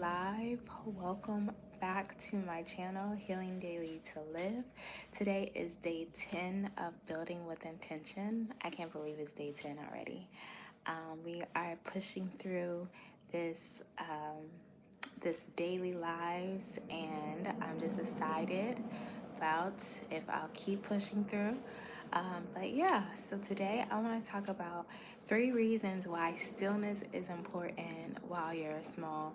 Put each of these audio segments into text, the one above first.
live. Welcome back to my channel, Healing Daily to Live. Today is day 10 of Building with Intention. I can't believe it's day 10 already. We are pushing through this daily lives, and I'm just excited about if I'll keep pushing through. But yeah, so today I want to talk about 3 reasons why stillness is important while you're a small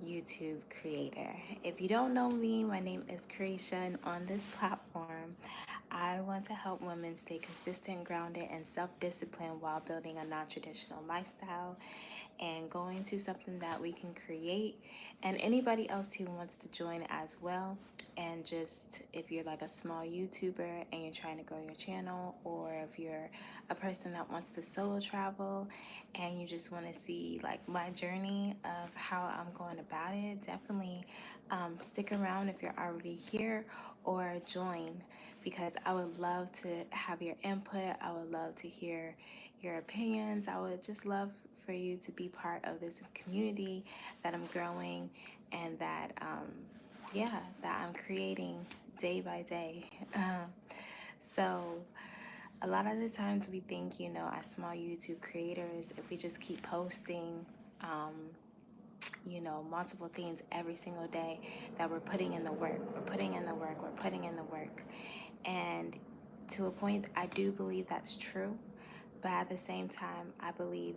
YouTube creator. If you don't know me, my name is Kareesha, and on this platform, I want to help women stay consistent, grounded, and self-disciplined while building a non-traditional lifestyle and going to something that we can create, and anybody else who wants to join as well. And just if you're like a small YouTuber and you're trying to grow your channel, or if you're a person that wants to solo travel and you just want to see like my journey of how I'm going about it, definitely stick around if you're already here, or join, because I would love to have your input. I would love to hear your opinions. I would just love for you to be part of this community that I'm growing, and that that I'm creating day by day. So a lot of the times we think, as small YouTube creators, if we just keep posting multiple things every single day, that we're putting in the work, we're putting in the work. And to a point, I do believe that's true. But at the same time, I believe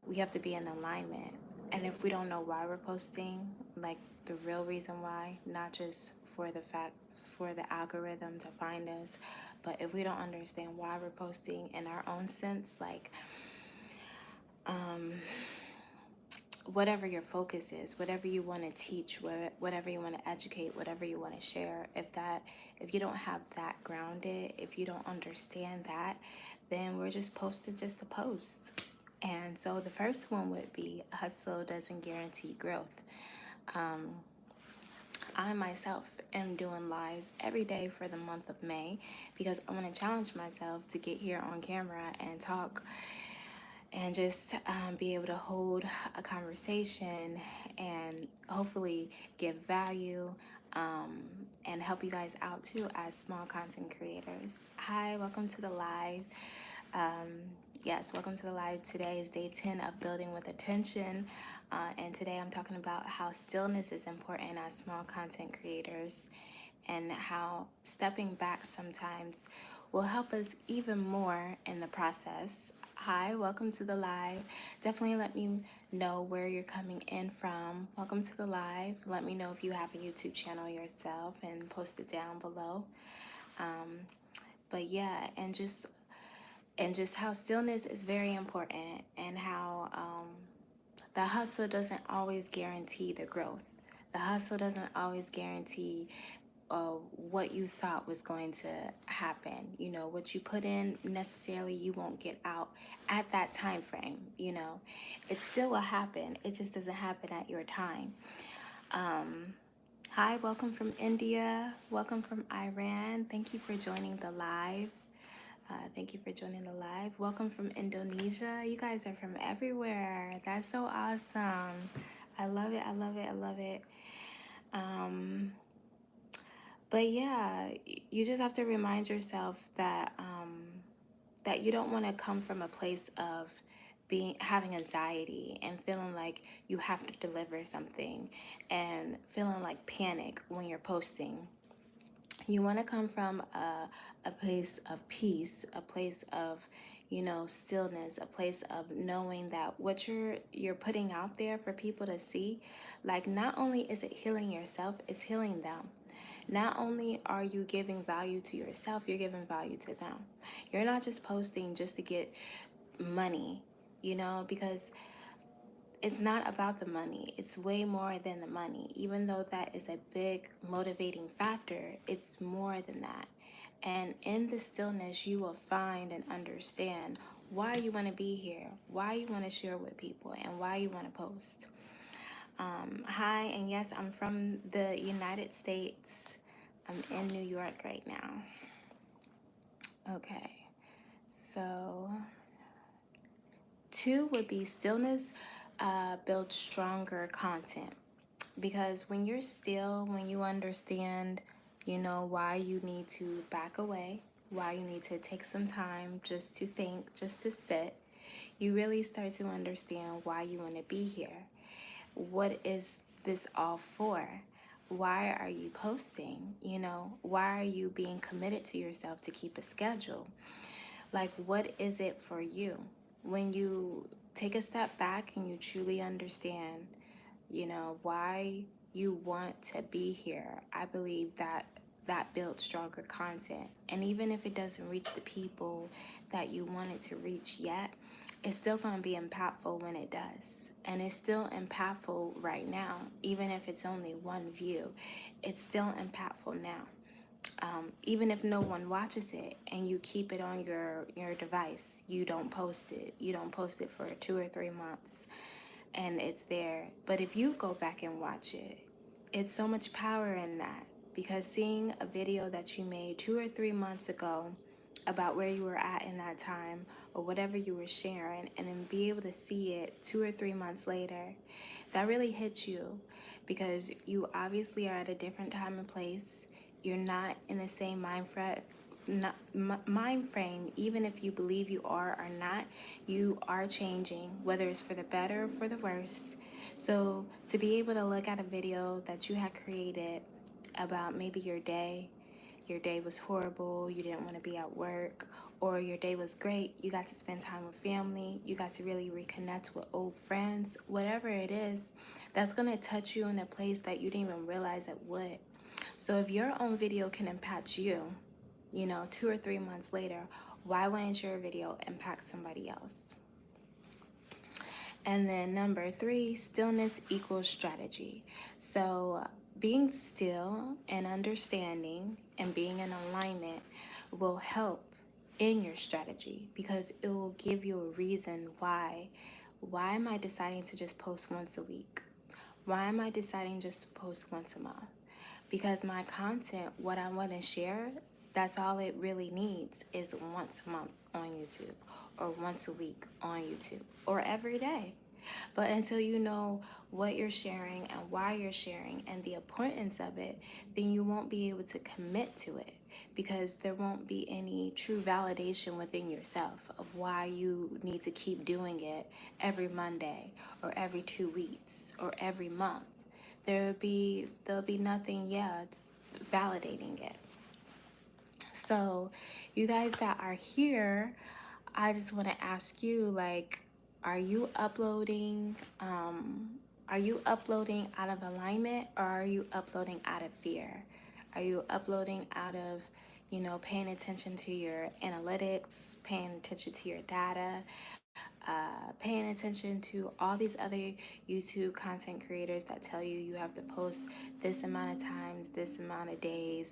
we have to be in alignment. And if we don't know why we're posting, like the real reason why, not just for the algorithm to find us, but if we don't understand why we're posting in our own sense, like whatever your focus is, whatever you want to teach, whatever you want to educate, whatever you want to share, if you don't have that grounded, if you don't understand that, then we're just posting just to post. And so the first one would be, hustle doesn't guarantee growth. I myself am doing lives every day for the month of May because I want to challenge myself to get here on camera and talk and just be able to hold a conversation and hopefully give value, and help you guys out too as small content creators. Hi, welcome to the live. Yes, welcome to the live. Today is day 10 of Building with Attention, and today I'm talking about how stillness is important as small content creators, and how stepping back sometimes will help us even more in the process. Hi, welcome to the live. Definitely let me know where you're coming in from. Welcome to the live. Let me know if you have a YouTube channel yourself and post it down below. But yeah, and just how stillness is very important, and how the hustle doesn't always guarantee the growth. The hustle doesn't always guarantee what you thought was going to happen. What you put in, necessarily you won't get out at that time frame. It still will happen. It just doesn't happen at your time. Hi, welcome from India. Welcome from Iran. Thank you for joining the live. Thank you for joining the live. Welcome from Indonesia. You guys are from everywhere. That's so awesome. I love it. I love it. I love it. But yeah, you just have to remind yourself that that you don't want to come from a place of having anxiety and feeling like you have to deliver something and feeling like panic when you're posting. You want to come from a place of peace, a place of stillness, a place of knowing that what you're putting out there for people to see, like, not only is it healing yourself, it's healing them. Not only are you giving value to yourself, you're giving value to them. You're not just posting just to get money, because it's not about the money. It's way more than the money. Even though that is a big motivating factor, it's more than that. And in the stillness, you will find and understand why you want to be here, why you want to share with people, and why you want to post. Hi, and yes, I'm from the United States. I'm in New York right now. Okay, so 2 would be stillness builds stronger content. Because when you're still, when you understand, why you need to back away, why you need to take some time just to think, just to sit, you really start to understand why you want to be here. What is this all for? Why are you posting? Why are you being committed to yourself to keep a schedule? Like, what is it for you? When you take a step back and you truly understand, why you want to be here, I believe that builds stronger content. And even if it doesn't reach the people that you want it to reach yet, it's still going to be impactful when it does. And it's still impactful right now. Even if it's only one view, it's still impactful now. Even if no one watches it and you keep it on your device, you don't post it. You don't post it for 2 or 3 months and it's there. But if you go back and watch it, it's so much power in that, because seeing a video that you made 2 or 3 months ago about where you were at in that time or whatever you were sharing, and then be able to see it 2 or 3 months later, that really hits you, because you obviously are at a different time and place. You're not in the same mind frame. Even if you believe you are or not, you are changing, whether it's for the better or for the worse. So to be able to look at a video that you had created about maybe your day was horrible, you didn't want to be at work, or your day was great, you got to spend time with family, you got to really reconnect with old friends, whatever it is, that's going to touch you in a place that you didn't even realize it would. So if your own video can impact you, 2 or 3 months later, why wouldn't your video impact somebody else? And then number 3, stillness equals strategy. So being still and understanding and being in alignment will help in your strategy, because it will give you a reason why. Why am I deciding to just post once a week? Why am I deciding just to post once a month? Because my content, what I want to share, that's all it really needs is once a month on YouTube, or once a week on YouTube, or every day. But until you know what you're sharing and why you're sharing and the importance of it, then you won't be able to commit to it, because there won't be any true validation within yourself of why you need to keep doing it every Monday or every 2 weeks or every month. There'll be nothing, it's validating it. So you guys that are here, I just want to ask you, like, are you uploading out of alignment, or are you uploading out of fear? Are you uploading out of, paying attention to your analytics, paying attention to your data, paying attention to all these other YouTube content creators that tell you you have to post this amount of times, this amount of days,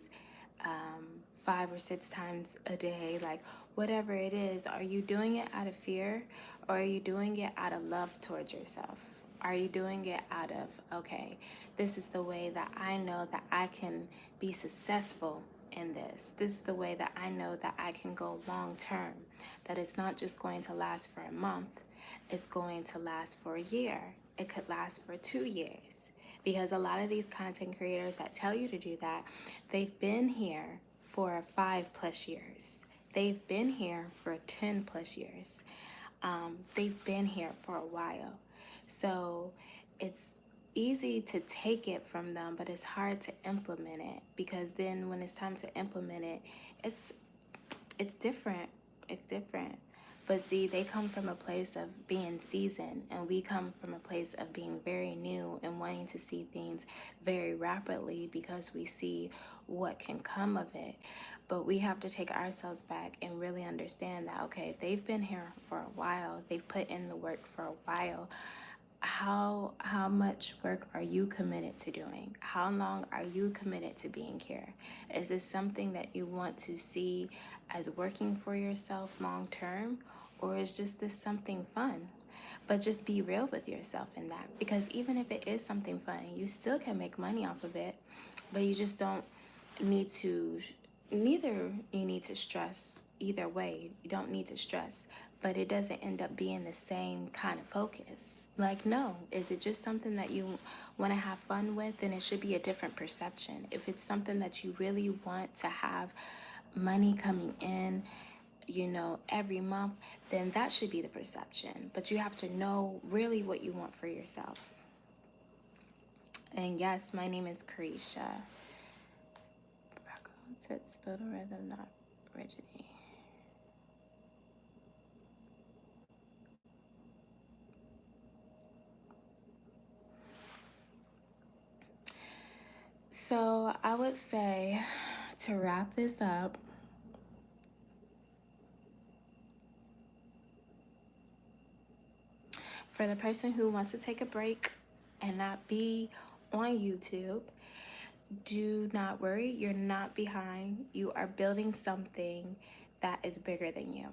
5 or 6 times a day, like whatever it is? Are you doing it out of fear, or are you doing it out of love towards yourself? Are you doing it out of, okay, this is the way that I know that I can be successful in this. This is the way that I know that I can go long term, that it's not just going to last for a month, it's going to last for a year. It could last for 2 years. Because a lot of these content creators that tell you to do that, they've been here for 5+ years. They've been here for 10+ years. They've been here for a while. So it's easy to take it from them, but it's hard to implement it, because then when it's time to implement it, it's different. It's different. But see, they come from a place of being seasoned, and we come from a place of being very new and wanting to see things very rapidly, because we see what can come of it. But we have to take ourselves back and really understand that, okay, they've been here for a while. They've put in the work for a while. How much work are you committed to doing? How long are you committed to being here? Is this something that you want to see as working for yourself long term, or is just this something fun? But just be real with yourself in that, because even if it is something fun, you still can make money off of it, but you just don't need to, neither you need to stress. Either way, you don't need to stress, but it doesn't end up being the same kind of focus. Like, no, is it just something that you want to have fun with? Then it should be a different perception. If it's something that you really want to have money coming in, you know, every month, then that should be the perception. But you have to know really what you want for yourself. And yes, my name is Kareesha. It's build a rhythm, not rigidity. So I would say, to wrap this up, for the person who wants to take a break and not be on YouTube, do not worry. You're not behind. You are building something that is bigger than you.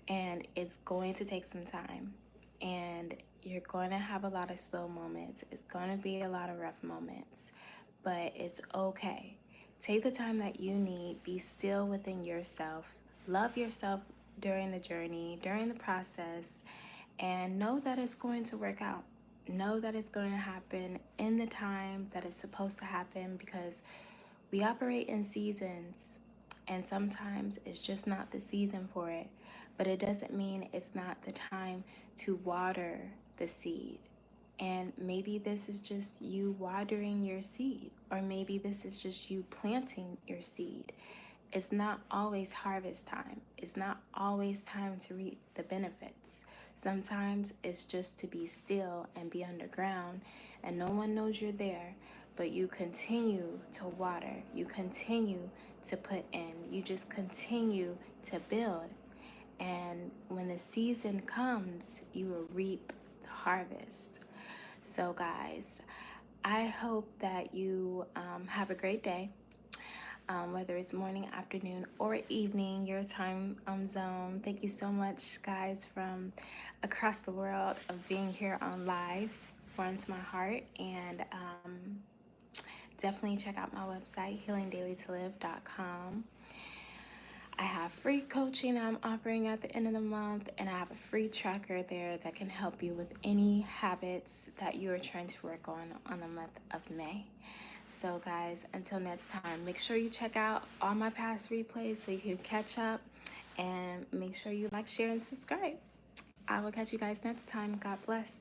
And it's going to take some time. And you're going to have a lot of slow moments. It's going to be a lot of rough moments. But it's okay. Take the time that you need. Be still within yourself. Love yourself during the journey, during the process, and know that it's going to work out. Know that it's going to happen in the time that it's supposed to happen, because we operate in seasons, and sometimes it's just not the season for it. But it doesn't mean it's not the time to water the seed. And maybe this is just you watering your seed, or maybe this is just you planting your seed. It's not always harvest time. It's not always time to reap the benefits. Sometimes it's just to be still and be underground, and no one knows you're there, but you continue to water. You continue to put in. You just continue to build. And when the season comes, you will reap the harvest. So, guys, I hope that you have a great day. Whether it's morning, afternoon, or evening, your time zone. Thank you so much, guys, from across the world, of being here on live. Warms my heart. And definitely check out my website, healingdailytolive.com. I have free coaching I'm offering at the end of the month, and I have a free tracker there that can help you with any habits that you are trying to work on the month of May. So guys, until next time, make sure you check out all my past replays so you can catch up, and make sure you like, share, and subscribe. I will catch you guys next time. God bless.